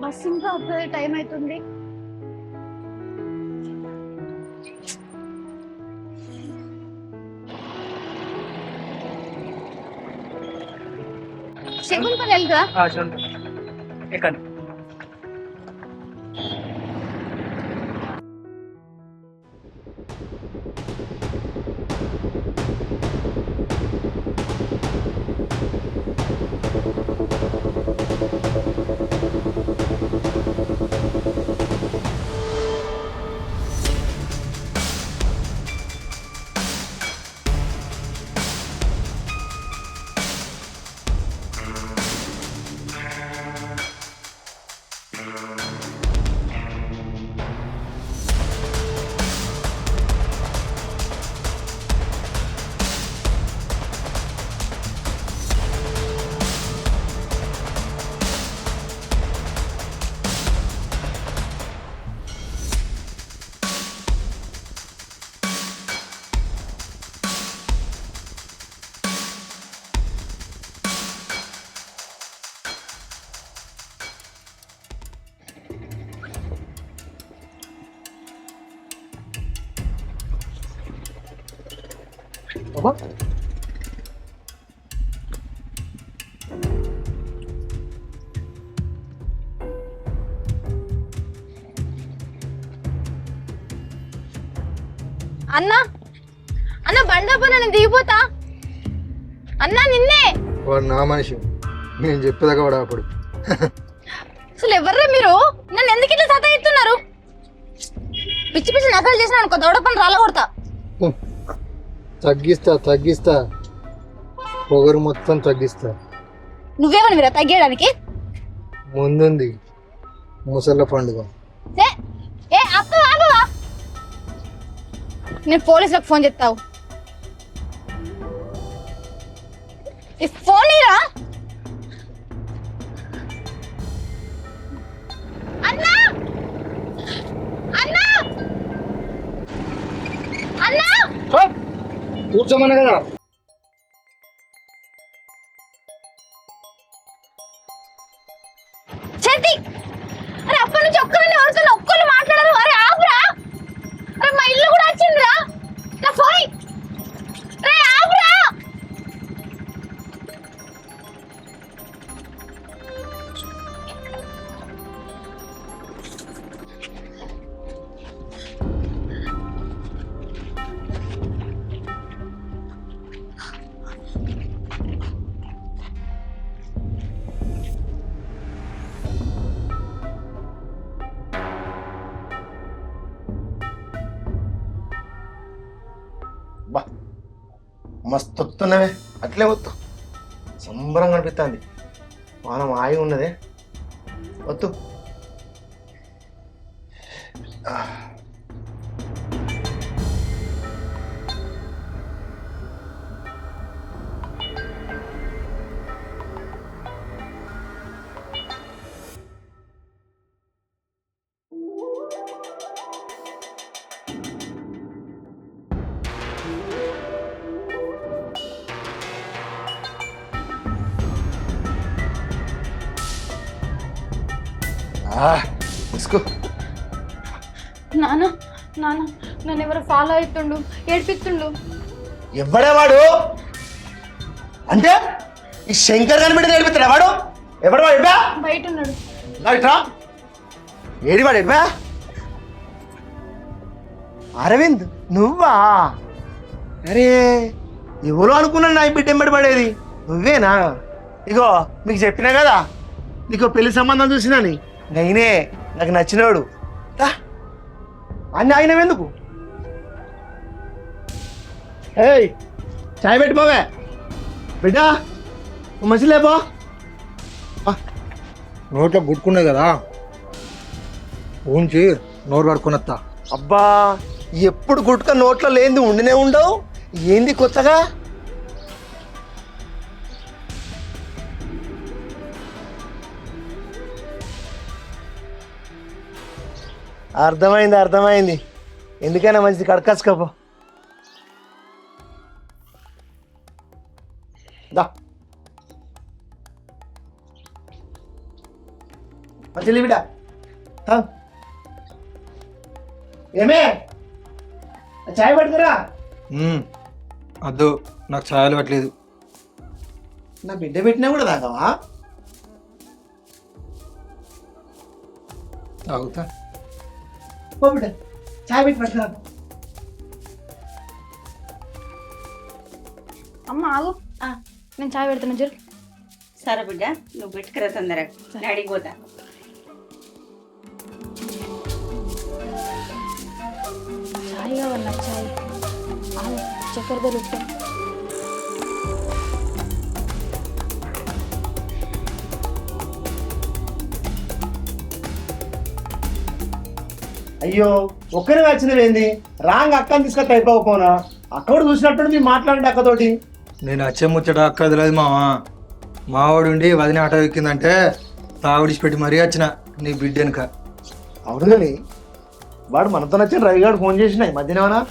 Bus ఇంకా వస్తుంది, time అవుతుంది. శకుంతల వెళ్తా ఎక్కండి. అన్నా అన్న బండపా, నేను దిగిపోతా అన్నా. నిన్నే వాడు నా మనిషి, నేను చెప్పేదాకా వాడు అప్పుడు. అసలు ఎవర్రా మీరు? నన్ను ఎందుకు ఇట్లా సతాయిస్తున్నారు? పిచ్చి పిచ్చి నకలు చేసిన అనుకో, దౌడ పని రాళ్ళ కొడతా. తగ్గిస్తా పొగరు మొత్తం తగ్గిస్తా. నువ్వేమని మీరా తగ్గేయడానికి? ముందుంది ముసళ్ళ పండుగ. ఏ ఆగవా, నేను పోలీసులకు ఫోన్ చేస్తావు. ఈ ఫోన్ ఇరా అన్నా. అన్నా అన్నా కూర్చోమన్నా కదా. చేతి. అరే అప్పటి నుంచి ఒక్కరిని వరుసలో ఒక్కరు మాట్లాడరు. అరే ఆపురా. అరే మా ఇల్లు కూడా వచ్చిందిరా. నా ఫోన్ రే ఆపురా. బా మస్తు వస్తున్నవే, అట్లే వత్తు. సంబరంగా అనిపిస్తుంది. మనం ఆగి ఉన్నదే వత్తు. తీసుకో. నాన్న నాన్న నన్ను ఎవరు ఫాలో అవుతుండు, ఏడిపిస్తుండు. ఎవడే వాడు? అంటే ఈ శంకర్ గారిని బిడ్డ నేర్పిస్తాడా వాడు? ఎవడు వాడు? ఎడ్బా బయట ఉన్నాడు. ఇట్రా. ఏడి వాడు? ఎడ్బా అరవింద్ నువ్వా? అరే ఎవరు అనుకున్నాను నా బిడ్డ ఎంబడి పడేది నువ్వేనా? ఇగో మీకు చెప్పినా కదా నీకు పెళ్లి సంబంధం చూసినాని. నేనే నాకు నచ్చినవాడు. అన్నీ ఆయన ఎందుకు? ఏయ్ చాయ్ పెట్టిపోవే బిడ్డ, మంచి లేపో. నోట్లో గుట్టుకున్నాయి కదా, ఊంచి నోరు పడుకుని వస్తా. అబ్బా ఎప్పుడు గుట్క నోట్లో లేనిది ఉండినే ఉండవు. ఏంది కొత్తగా? అర్థమైంది. ఎందుకైనా మంచిది కడకాసుకోపో. దా మా చెల్లి బిడ్డ ఏమే చాయ్ పట్టుకురా. అద్దు నాకు ఛాయలు పట్టలేదు. నా బిడ్డ పెట్టినా కూడా తాగవా? తాగుతా. ఓ బిడ్డ చాయ్ పెట్టి పట్టుకురా. అమ్మ ఆగు, నేను చాయ్ పెడుతున్నా జరు. సరే బిడ్డ, నువ్వు పెట్టుకురా తొందరగా, డాడీకి పోతా. చాయ్ కావాలి నాకు, చాయ్. ఆగు, చక్కెర దొరుకుతాయి. అయ్యో ఒక్కరే వచ్చినవేంది? రాంగ్ అక్కని తీసుకొచ్చి అయిపోకపోనా? అక్క కూడా చూసినట్టు మీరు మాట్లాడండి అక్కతోటి. నేను వచ్చే ముచ్చట అక్క తెలియదు మావాడు ఉండి వదిన ఆట ఎక్కిందంటే తాగుడిచి పెట్టి మరీ వచ్చిన నీ బిడ్డ వెనుక. అవును కానీ వాడు మనతో నచ్చిన రవి గారు ఫోన్ చేసిన మధ్యాహ్నం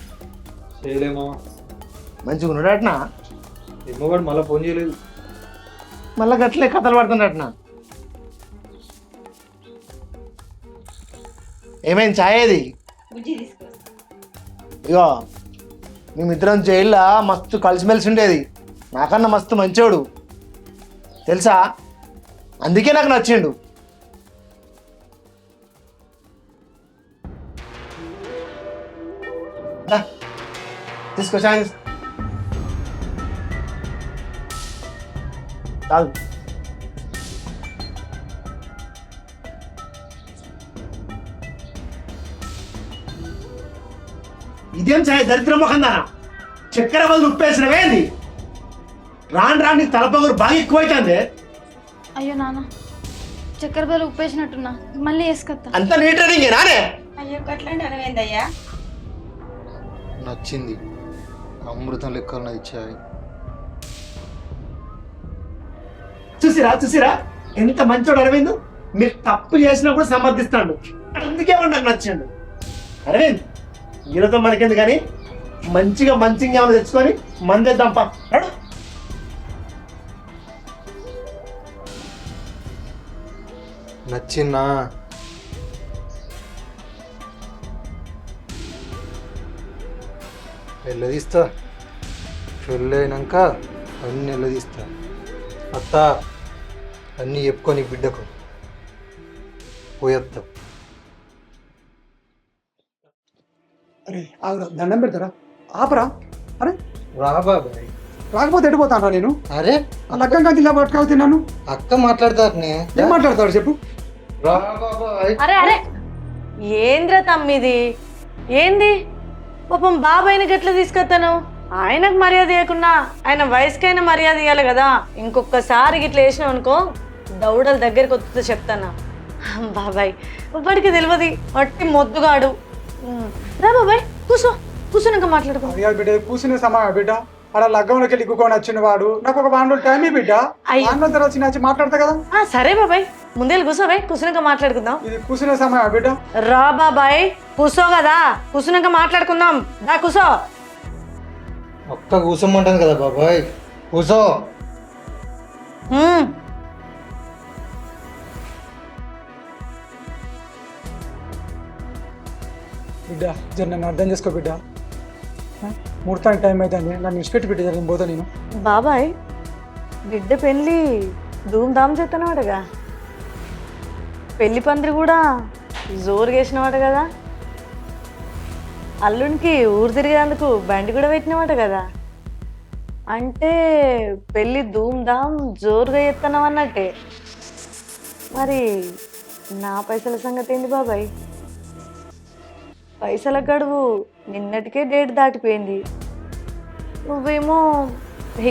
చేయలేమా? మంచిగా ఉన్నాడటనా? ఏమోగాడు మళ్ళీ ఫోన్ చేయలేదు. మళ్ళీ గట్లే కథలు పడుతున్నట్టునా? ఏమైంది ఛాయ్ ఏది? బుజ్జి తీసుకో. ఇగో మేమిద్దరం జైల్లో మస్తు కలిసిమెలిసి ఉండేది. నాకన్నా మస్తు మంచోడు తెలుసా, అందుకే నాకు నచ్చిండు. తీసుకో ఛాయ్ చాలు. ఇదేం ఛాయ్ దరిద్ర ముఖందానా? చక్కెర బదులు ఉప్పేసినవేంది? రాను రాని తలపగురు బాగా ఎక్కువైతుంది. అయ్యో నాన్న, చక్కెర బదులు ఉప్పేసినట్టున్నా, మళ్ళీ వేసుకొత్తా. అంత నీ ట్రైనింగ్ నానే? అయ్యో అట్లాంటి అనవేందయ్యా? నచ్చింది, అమృతం లెక్కలు ఇచ్చాయి. చూసిరా ఎంత మంచోడు అరవింద్. మీరు తప్పు చేసినా కూడా సమర్థిస్తాడు, అందుకే వాడు నాకు నచ్చాడు. అరవింద్ ఈరోజు మనకెందుకు కానీ మంచిగా ఏమైనా తెచ్చుకొని మందేద్దాం పా. నచ్చిందా? వెళ్ళదీస్తా, పెళ్ళైనాక అన్నీ వెళ్ళదీస్తా. అత్త అన్నీ చెప్పుకొని బిడ్డకు పోయేస్తా. అరే ఆగురా, దండం పెడతారా? ఆపరా. అరే రా బాబాయ్. రాకపోతే ఎడిపోతాను నేను. అరే ఆ లగ్గంగా ఇలా పట్టుకావు తిన్నాను. అక్క మాట్లాడతారు. ఏం మాట్లాడతాడు చెప్పు. రా బాబాయ్. అరే అరే ఏంద్ర తమ్మిది? ఏంది పాపం బాబాయ్ని గట్ల తీసుకొస్తాను? ఆయనకు మర్యాద ఇవ్వకున్నా ఆయన వయసుకైనా మర్యాద ఇవ్వాలి కదా. ఇంకొకసారి గిట్ల వేసినావు అనుకో, దౌడల దగ్గరికి వస్తుందో చెప్తానా. బాబాయ్ వాడికి తెలియదు, వట్టి మొద్దుగాడు. రా బాబాయ్, కూర్చోనాక మాట్లాడుకో. అది కాదు బిడ్డ, కూర్చునే సమయం బిడ్డ. ఆడ లగ్గంలోకి వెళ్ళి ఇక్కుకొని వచ్చిన వాడు నాకు ఒక 1 రోజులు టైం బిడ్డ. 1 రోజుల తర్వాత వచ్చి మాట్లాడతా కదా. సరే బాబాయ్, ముందే కూర్చోబాయ్, కూర్చున్నాక మాట్లాడుకుందాం. ఇది కూర్చునే సమయం బిడ్డ. రా బాబాయ్, కూర్చో కదా, కూర్చున్నాక మాట్లాడుకుందాం. రా కూర్చో. అక్క కూర్చోమంటాను కదా బాబాయ్, కూర్చో. బిడ్డ జర నన్ను అర్థం చేసుకో బిడ్డ. ముహూర్తానికి టైం అవుతుంది, నన్ను ఇష్టపెట్టి బిడ్డ జరిగిన పోతా నేను. బాబాయ్ బిడ్డ పెళ్ళి ధూమ్ధామ్ చేస్తున్నావాడుగా, పెళ్లి పందిరి కూడా జోరుగా వేసినవాడు కదా, అల్లునికి ఊరు తిరిగేందుకు బండి కూడా పెట్టినవాట కదా. అంటే పెళ్ళి ధూమ్ధామ్ జోరుగా చేస్తున్నావు అన్నట్టే. మరి నా పైసల సంగతి ఏంటి బాబాయ్? పైసల గడువు నిన్నటికే డేట్ దాటిపోయింది. నువ్వేమో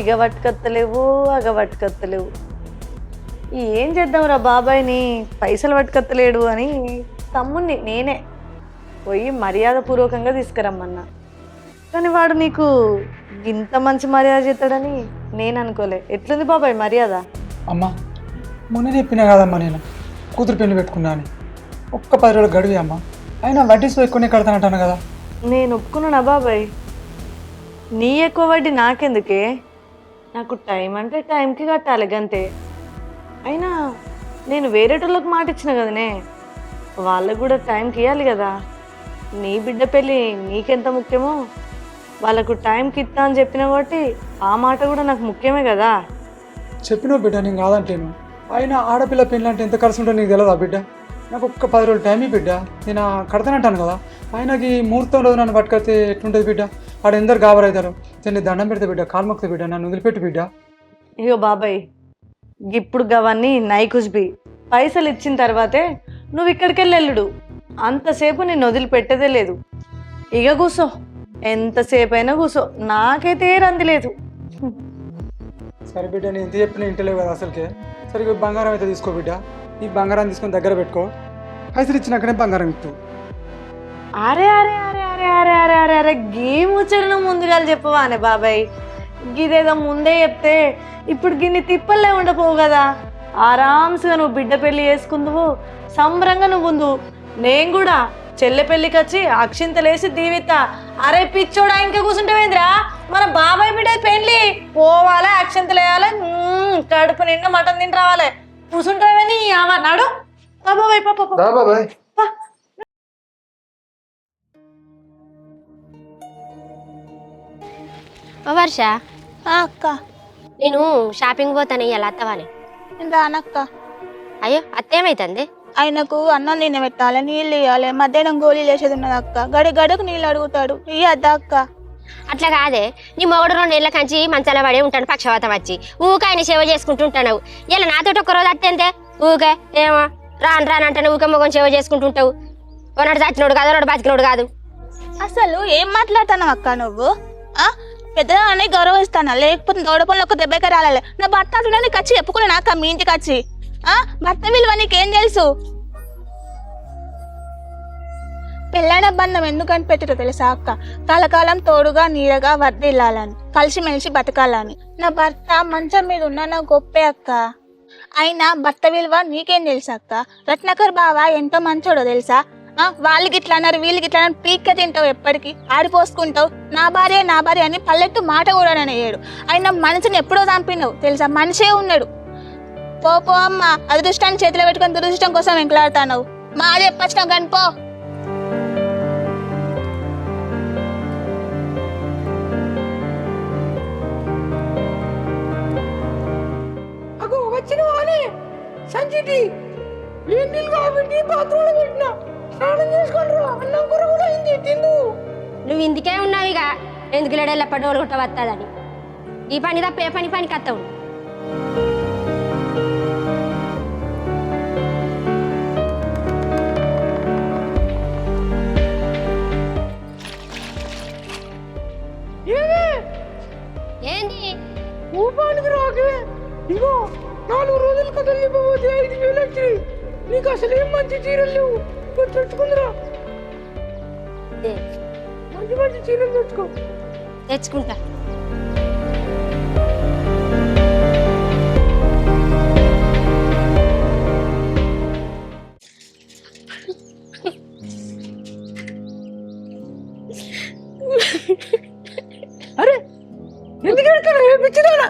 ఇగ పట్టుకత్తలేవు, అగ పట్టుకత్తలేవు. ఏం చేద్దాంరా బాబాయ్ని, పైసలు పట్టుకత్తలేడు అని తమ్ముణ్ణి నేనే పోయి మర్యాదపూర్వకంగా తీసుకురమ్మన్నా. కానీ వాడు నీకు ఇంత మంచి మర్యాద చేస్తాడని నేను అనుకోలే. ఎట్లుంది బాబాయ్ మర్యాద? అమ్మా మొన్న చెప్పినా కదమ్మా, నేను కూతురు పెళ్లి పెట్టుకున్నా అని. ఒక్క 10 రోజులు గడివి అమ్మా, అయినా వడ్డీస్ ఎక్కువనే కడతానంటాను కదా. నేను ఒప్పుకున్నానా బాబాయ్? నీ ఎక్కువ వడ్డీ నాకెందుకే? నాకు టైం అంటే టైంకి కట్టాలి గంతే. అయినా నేను వేరేటోళ్ళకి మాట ఇచ్చిన కదనే, వాళ్ళకు కూడా టైంకి ఇవ్వాలి కదా. నీ బిడ్డ పెళ్ళి నీకెంత ముఖ్యమో వాళ్ళకు టైంకి ఇస్తా అని చెప్పిన కాబట్టి ఆ మాట కూడా నాకు ముఖ్యమే కదా. చెప్పినావు బిడ్డ, నేను కాదంటేను. అయినా ఆడపిల్ల పెళ్ళి అంటే ఎంత ఖర్చు ఉంటుందో నీకు తెలియదా బిడ్డ? నాకు ఒక్క 10 రోజులు టైం బిడ్డ, నేను కడతానంటాను కదా. ఆయనకి ముహూర్తం రోజు నన్ను పట్టుకొస్తే ఎట్లుంటుంది బిడ్డ? ఆడ ఎందరు గాబరవుతారు. నేను దండం పెడతా బిడ్డ, కాలు మొక్కుతా బిడ్డ, నన్ను వదిలిపెట్టు బిడ్డ. ఇగో బాబాయ్, ఇప్పుడు గవన్నీ నైకుష్బి పైసలు ఇచ్చిన తర్వాతే నువ్వు ఇక్కడికి వెళ్ళెళ్ళుడు. అంతసేపు నేను వదిలిపెట్టేదే లేదు. ఇక కూసో, ఎంతసేపు అయినా కూసో, నాకైతే రంది లేదు. సరే బిడ్డ, నేను ఎంత చెప్పినా ఇంటలేవు కదా అసలుకే. సరిగ్గా బంగారం అయితే తీసుకో బిడ్డ, ఈ బంగారం తీసుకొని దగ్గర పెట్టుకో. పైసలు ఇచ్చినాకనే బంగారం ఇస్తూ. అరే అరే అరే అరే అరే అరే అరే అరే గీ ముచ్చటను ముందుగా చెప్పవానే బాబాయ్. గిదేదో ముందే చెప్తే ఇప్పుడు గిన్ని తిప్పలే ఉండపోవు కదా. ఆరామ్స్గా నువ్వు బిడ్డ పెళ్ళి చేసుకుందువు, సంబరంగా నువ్వు ముందు. నేను కూడా చెల్లె పెళ్ళికి వచ్చి అక్షింతలేసి దీవిత్తా. అరే పిచ్చోడా, ఇంకా కూర్చుంటావేంద్రా? మన బాబాయ్ బిడ్డ పెళ్ళి పోవాలి, అక్షింతలు వేయాలి, కడుపు నిండా మటన్ తిని రావాలి. కూర్చుంటావేని నాడు బాబాయ్ బాబాయ్. వర్ష, అక్క నేను షాపింగ్ పోతాను ఇవాళ, అత్తవాని. నేను రానక్క. అయ్యో అత్తేమైతుంది? ఆయనకు అన్నం తిన పెట్టాలి, నీళ్ళు ఇవ్వాలి, మధ్యాహ్నం గోళీలు వేసేది ఉన్నది అక్క. గడకు నీళ్ళు అడుగుతాడు, ఇయ్యద్దా అక్క? అట్లా కాదే, నీ మొగడు 2 నెలల కంచి మంచాల పడే ఉంటాడు, పక్షవాతం వచ్చి ఊక ఆయన సేవ చేసుకుంటుంటావు. ఇలా నాతో ఒక్కరోజు అత్తేంతే ఊకే ఏమో రానంటే ఊకే మొగం సేవ చేసుకుంటుంటావు. ఒకనాడు చచ్చినోడు కాదు, ఒకనాడు బతికినోడు కాదు. అసలు ఏం మాట్లాడుతున్నావు అక్క నువ్వు? పెద్దదాన్ని గౌరవిస్తానా, లేకపోతే దౌడపంలో ఒక దెబ్బకి రాలే. నా భర్త అట్లా నీకు వచ్చి చెప్పుకునే అక్క, మీ ఇంటికి వచ్చి భర్త విలువ నీకేం తెలుసు? పెళ్ళైన బంధం ఎందుకని పెట్టిరో తెలుసా అక్క? కలకాలం తోడుగా నీడగా వర్దిల్లాలని, కలిసిమెలిసి బతకాలని. నా భర్త మంచం మీద ఉన్న నా గొప్పే అక్క. అయినా భర్త విలువ నీకేం తెలుసా అక్క? రత్నాకర్ బావ ఎంతో మంచోడో తెలుసా? వాళ్ళకి ఇట్లా అన్నారు, వీళ్ళకి ఇట్లా అన్నారు, పీక్క తింటావు, ఎప్పటికీ ఆడిపోసుకుంటావు. నా భార్య అని పల్లెట్టు మాట కూడా అనేయాడు. అయినా మనిషిని ఎప్పుడో చంపినావు తెలుసా? మనిషే ఉన్నాడు. పో అమ్మ, అదృష్టాన్ని చేతిలో పెట్టుకొని దురదృష్టం కోసం వెంకలాడుతావు. మా అది చెప్పచ్చినావు కానీ పో. సంచిటి నీళ్ళు కాబట్టి బాత్రూంలో పెట్టినా, స్నానం చేసుకుంటారు, అన్నం కూర కూడా అయింది, తిందు. నువ్వు ఇందుకే ఉన్నావు ఇక, ఎందుకు లేడెళ్ళ పడ్డోళ్ళు గుట్ట వస్తుందని. ఈ పని తప్ప ఏ పనికి వస్తావు? ఏంది ఊపానికి రాకే? ఇగో 4 రోజులు కథలు చెప్పబోతే 5,000 వచ్చినాయి. నీకు అసలు ఏం మంచి చీరలు లేవు, తెచ్చుకుందిరా. మంచి చీరలు తెచ్చుకుంటా. అరే ఎందుకు ఎడతాను పిచ్చిదానా?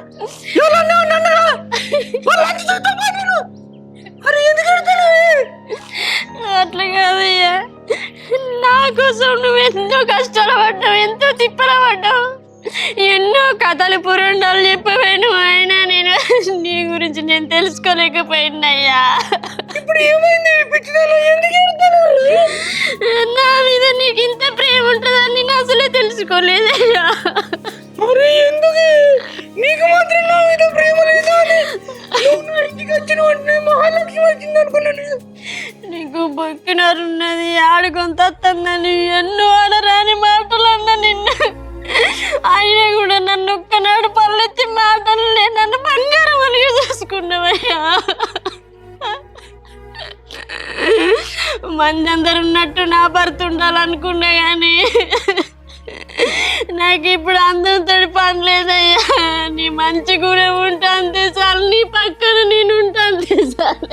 అరే ఎందుకు ఎడతాను? అట్లా కాదయ్యా, నా కోసం నువ్వు ఎంతో కష్టాలు పడ్డావు, ఎంతో తిప్పలు పడ్డావు, ఎన్నో కథలు పురాణాలు చెప్పాను. అయినా నేను నీ గురించి నేను తెలుసుకోలేకపోయినయ్యా. ఇప్పుడు ఏమైంది? నా మీద నీకు ఇంత ప్రేమ ఉంటుందని నేను అసలే తెలుసుకోలేదయ్యా. మరి ఎందుకు నీకు మాత్రం నా మీద ప్రేమ లేదా? ఇంటికి వచ్చిన వెంటనే మహాలక్ష్మి వచ్చింది అనుకున్నాను. నీకు బొక్కినారున్నది, ఆడుకొని తత్తందని ఎన్నో ఆడరాని మాటలు అన్నా నిన్ను. అయినా కూడా నన్ను ఒక్కనాడు పల్లెత్తి మాటలే నన్ను బంగారం అలిగి చూసుకున్నావయ్యా. మంది అందరు ఉన్నట్టు నా భర్త ఉండాలనుకున్నా కానీ నాకు ఇప్పుడు అందరితో పని లేదయ్యా. నీ మంచి కూడా ఉంటా అంతే చాలు, నీ పక్కన నేను ఉంటా అంతే చాలు.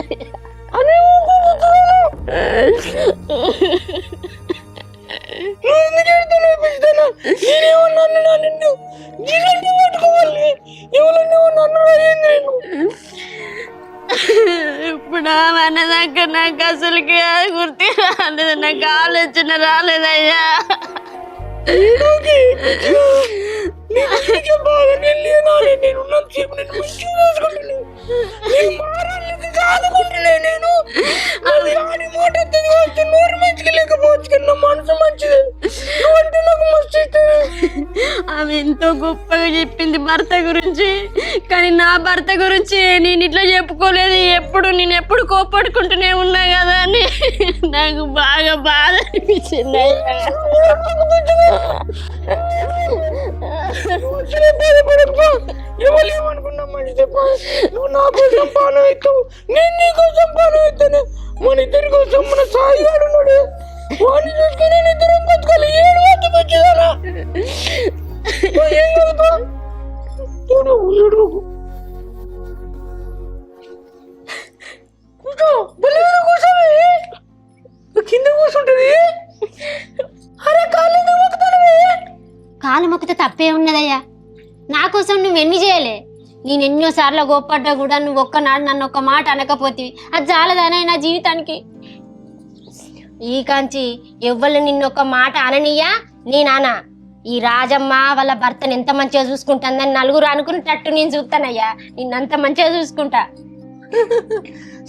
ఇప్పుడు ఇప్పుడు అన్నదాకా నాకు అసలుకి గుర్తు రాలేదు, నాకు ఆలోచన రాలేదయ్యా. ఆమె ఎంతో గొప్పగా చెప్పింది భర్త గురించి, కానీ నా భర్త గురించి నేను ఇట్లా చెప్పుకోలేదు. నేను ఎప్పుడు కోపడుకుంటూనే ఉన్నా కదా అని నాకు బాగా బాధ అనిపించింది. ఎవరేమనుకున్నా మంచిదే, నువ్వు నా కోసం పానం అవుతావు, నేను నీ కోసం పానం అవుతాను. మన ఇద్దరి కోసం మన సాయిగాడు ఉన్నాడు, వాడిని చూసుకుని నేను ఇద్దరం బతకాలి. ఏడు వాటి మంచిదానా ఏం కలుగుతా కూర్చో, కూర్చోవే, కింద కూర్చుంటది. అరే కాలు మొక్కితే తప్పే ఉన్నదయ్యా. నా కోసం నువ్వు ఎన్ని చేయలే. నేను ఎన్నోసార్లు గోపడ్డా కూడా నువ్వు ఒక్కనాడు నన్ను ఒక్క మాట అనకపోతే అది చాలదానే నా జీవితానికి. ఈ కాంచి ఎవ్వరు నిన్నొక్క మాట అననీయా నేనానా. ఈ రాజమ్మ వాళ్ళ భర్తను ఎంత మంచిగా చూసుకుంటుందని నలుగురు అనుకునేటట్టు నేను చూస్తానయ్యా. నిన్నంత మంచిగా చూసుకుంటా.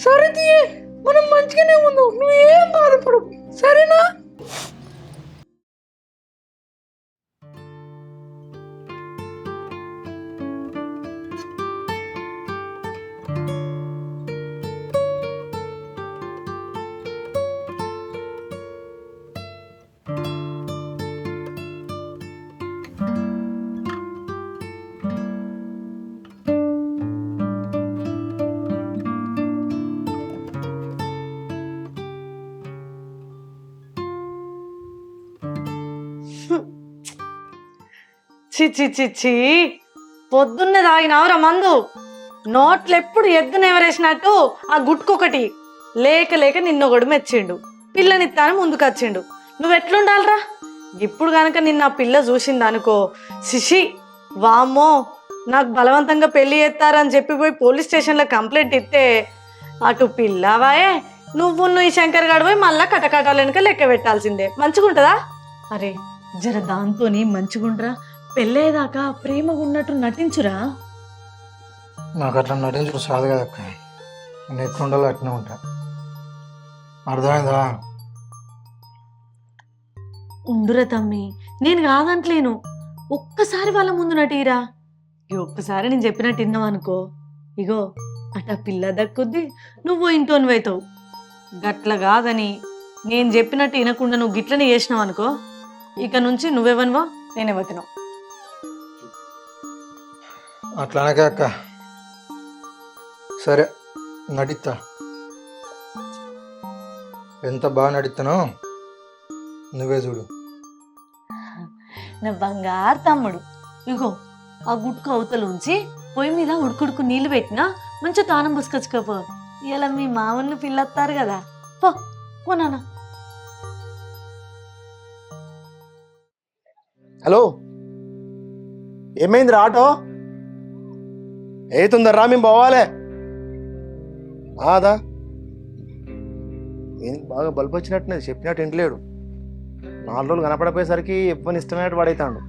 సరే తీయే, మనం మంచిగానే ఉందాం, నువ్వేం బాధపడు, సరేనా? చి పొద్దున్నే తాగినావురా మందు. నోట్లు ఎప్పుడు ఎద్దున ఎవరేసినట్టు ఆ గుట్టుకొకటి లేక లేక నిన్నొకడు మెచ్చిండు, పిల్లనిత్తాను ముందుకు వచ్చిండు. నువ్వు ఎట్లుండాలరా? ఇప్పుడు కనుక నిన్న ఆ పిల్ల చూసింది అనుకో, శిషి వామ్మో నాకు బలవంతంగా పెళ్లి చేస్తారని చెప్పి పోయి పోలీస్ స్టేషన్లో కంప్లైంట్ ఇస్తే అటు పిల్లవాయే నువ్వు ఈ శంకర్ గాడు పోయి మళ్ళా కటకటాల వెనుక లెక్క పెట్టాల్సిందే. మంచిగుంటుందా? అరే జర దాంతోని మంచిగుండ్రా, పెళ్ళేదాకా ప్రేమగా ఉన్నట్టు నటించురా. నాకు అట్లా నటించుడు సాదు కదక్క, నేను ఎట్లా ఉండాలో అట్నే ఉంటా. అర్థమైందా? ఉండురా తమ్మి, నేను కాదంటలేను. ఒక్కసారి వాళ్ళ ముందు నటీరా. ఈ ఒక్కసారి నేను చెప్పినట్టు విన్నావు అనుకో, ఇగో అట పిల్ల దక్కుద్ది, నువ్వు ఇంటోని అవుతావు. గట్ల కాదని నేను చెప్పినట్టు వినకుండా నువ్వు గిట్లని చేసినావు అనుకో, ఇక నుంచి నువ్వెవనువో నేనెవతినావు. అట్లానకే అక్క. సరే నటిస్తా, ఎంత బాగా నటిస్తానో నువ్వే చూడు. నా బంగారు తమ్ముడు, ఇగో ఆ గుట్టు అవతలుంచి పొయ్యి మీద ఉడుకుడుకు నీళ్ళు పెట్టినా మంచిగా తానం పుసుకొచ్చుకోపో. ఇలా మీ మామూలు పిల్లొత్తారు కదా, పోనా. హలో, ఏమైంది ఆటో? ఏతుందర్రా, మేము పోవాలే. అదా ఏం బాగా బల్బు వచ్చినట్టున్నది, చెప్పినట్టు ఇంటలేడు. 4 రోజులు కనపడపోయేసరికి ఎప్పుడు ఇష్టమైనట్టు పడైతాడు.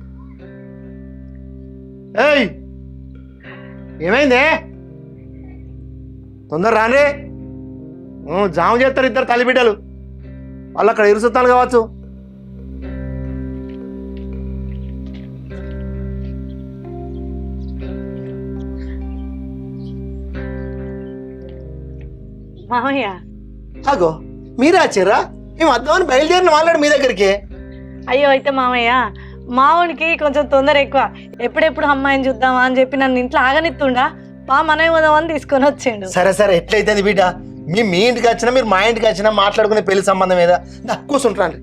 ఏయ్ ఏమైందే? తొందర రాండి, జాము చేస్తారు ఇద్దరు తల్లిబిడ్డలు, వాళ్ళు అక్కడ ఇరుసుతాను కావచ్చు. మామయ్య అగో మీరే వచ్చారా? మేము అద్దామని బయలుదేరిన వాళ్ళాడు మీ దగ్గరికి. అయ్యో అయితే మామయ్య, మావునికి కొంచెం తొందర ఎక్కువ. ఎప్పుడెప్పుడు అమ్మాయిని చూద్దామా అని చెప్పి నన్ను ఇంట్లో ఆగనిత్తుండా, మనమే పోదామని తీసుకొని వచ్చిండు. సరే సరే, ఎట్లయితే బిడ్డ, మీ ఇంటికి వచ్చినా మీరు మా ఇంటికి వచ్చినా మాట్లాడుకునే పెళ్లి సంబంధం మీద కూర్చుంటాను.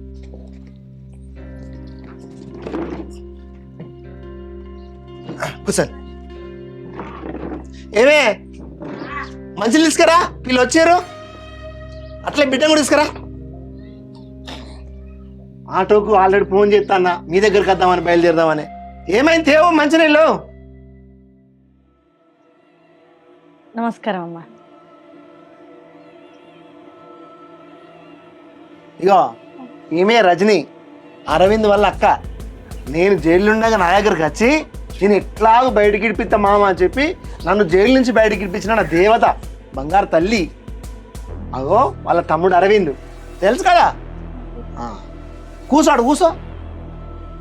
కూర్చోండి. ఏమే మంచిలు తీసుకురా, వీళ్ళు వచ్చారు. అట్లే బిడ్డ కూడా తీసుకురా. ఆటోకు ఆల్రెడీ ఫోన్ చేస్తాన్నా మీ దగ్గరికి వద్దామని బయలుదేరదామని. ఏమైంది తేవో మంచినీళ్ళు? నమస్కారం అమ్మా. ఇగో ఈమె రజని, అరవింద్ వాళ్ళ అక్క. నేను జైలు ఉండగా నా దగ్గరికి వచ్చి నేను ఎట్లాగో బయటికి ఇడిపిస్తా మామ అని చెప్పి నన్ను జైలు నుంచి బయటికి ఇడిపించిన నా దేవత, బంగారు తల్లి. అగో వాళ్ళ తమ్ముడు అరవింద్, తెలుసు కదా. కూర్చోడు, కూర్చో.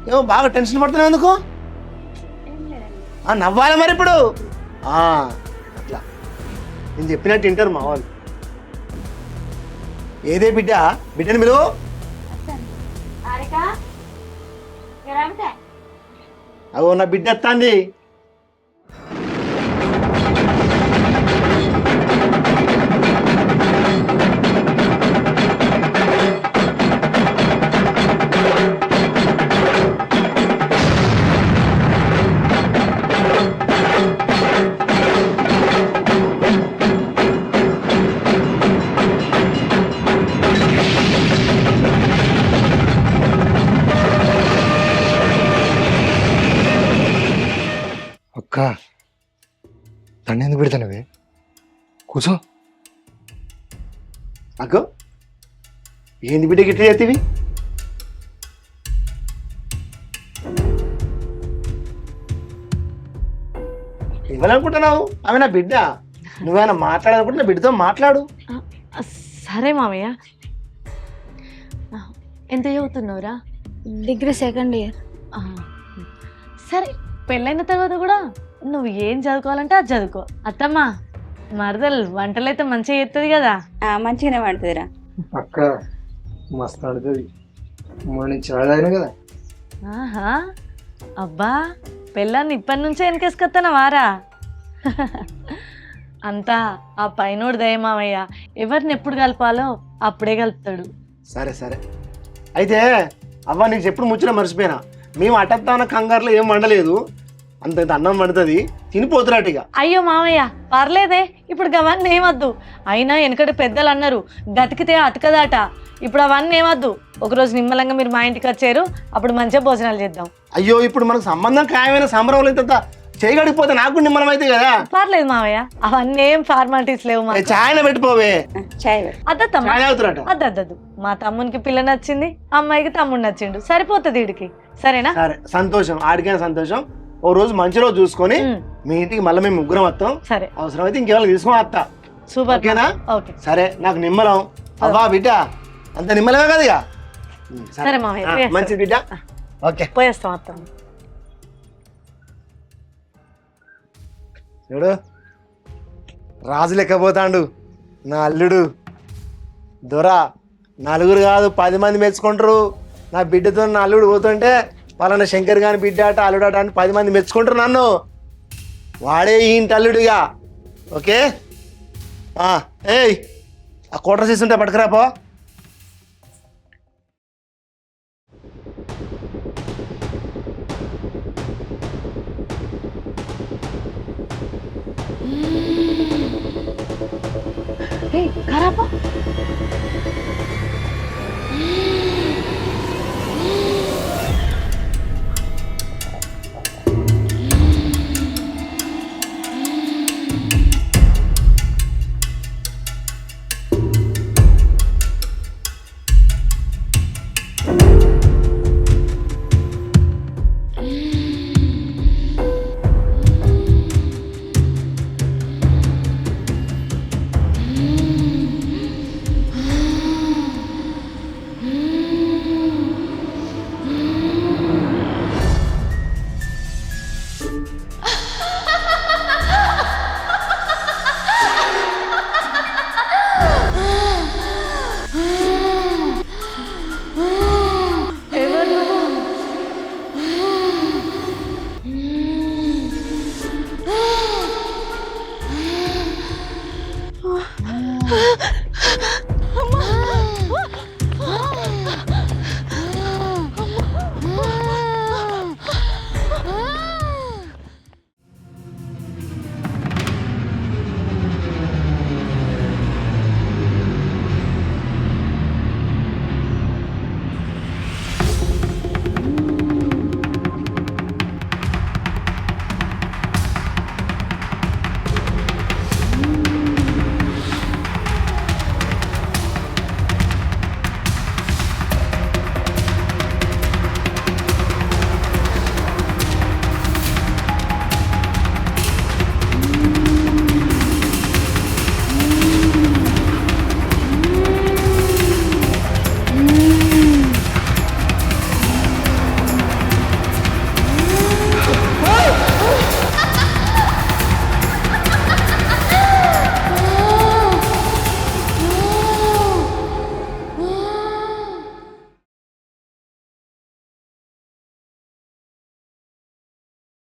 ఏమో బాగా టెన్షన్ పడుతున్నావు ఎందుకు? నవ్వాలి మరి ఇప్పుడు. అట్లా నేను చెప్పినట్టు వింటారు మా వాళ్ళు. ఏదే బిడ్డ, బిడ్డని మీరు అగో నా బిడ్డ వస్తుంది. అక్క తన్ని ఎందుకు పెడతానవే? కూర్చో. అగో ఏంది బిడ్డ గిట్ల చేతివి? ఇవ్వాలనుకుంటున్నావు? ఆమె నా బిడ్డ. నువ్వేమైనా మాట్లాడాలనుకుంటే నా బిడ్డతో మాట్లాడు. సరే మామయ్య. ఎంత చదువుతున్నావురా? Degree second year. సరే, పెళ్ళైన తర్వాత కూడా నువ్వు ఏం చదువుకోవాలంటే అది చదువుకో. అత్తమ్మ మరదలు వంటలైతే మంచిగా చేస్తుంది కదా? మంచిగానే పడుతుందిరా. అక్క మస్తు ఆడుతుంది. మొన్న చాదాయినా కదా. ఆహా, అబ్బా పెళ్ళాన్ని ఇప్పటి నుంచే వెనకేసుకొస్తానా వారా? అంతా ఆ పైనోడు దయమామయ్య. ఎవరిని ఎప్పుడు కలపాలో అప్పుడే కలుపుతాడు. సరే సరే, అయితే అవ్వ నీకు చెప్పుడు ముచ్చిన మర్చిపోయినా. మేము అటత్తాన కంగారులో ఏం వండలేదు, అంత అన్నం వండుతుంది, తినిపోతున్నట్టుగా. అయ్యో మామయ్య పర్లేదే, ఇప్పుడు అవన్నీ ఏమద్దు. అయినా వెనకటి పెద్దలు అన్నారు గతికితే అతకదాట. ఇప్పుడు అవన్నీ ఏమద్దు. ఒకరోజు నిమ్మలంగా మీరు మా ఇంటికి వచ్చారు, అప్పుడు మంచిగా భోజనాలు చేద్దాం. అయ్యో ఇప్పుడు మనకు సంబంధం ఖాయమైన సంబరంలో ఇంత చేయగడిగిపోతే నాకు నిమ్మలం అయితే కదా. పర్లేదు మామయ్య, అవన్నీ ఏం ఫార్మాలిటీస్ లేవు. మా చాయన పెట్టుకోవే. అద్దద్దు, మా తమ్మునికి పిల్ల నచ్చింది, అమ్మాయికి తమ్ముడు నచ్చిండు, సరిపోతుంది వీడికి. సరేనా? సరే, సంతోషం. ఆడికైనా సంతోషం. ఓ రోజు మంచి రోజు చూసుకొని మీ ఇంటికి మళ్ళీ మేము ముగ్గురం వస్తాం. సరే, అవసరమైతే ఇంకేమైనా తీసుకొని వస్తా. సూపర్. ఓకేనా? ఓకే. సరే, నాకు నిమ్మలం. అవ్వా బిడ్డ అంత నిమ్మలమే కదా ఇక. సరే మామయ్య, మంచిది బిడ్డ. ఓకే, పోయేస్తాం అత్తమ్మ. చూడు, రాజు లెక్కపోతాండు నా అల్లుడు. దొర నలుగురు కాదు 10 మంది మెచ్చుకుంటారు. నా బిడ్డతో నా అల్లుడు పోతుంటే పలానా శంకర్ గాని బిడ్డ అట అల్లుడు అట అని 10 మంది మెచ్చుకుంటారు నన్ను. వాడే ఈ ఇంటి అల్లుడుగా. ఓకే, ఏయ్ ఆ కోటర్ తీసుంటే పట్టుకురాపో. ఖరాబా?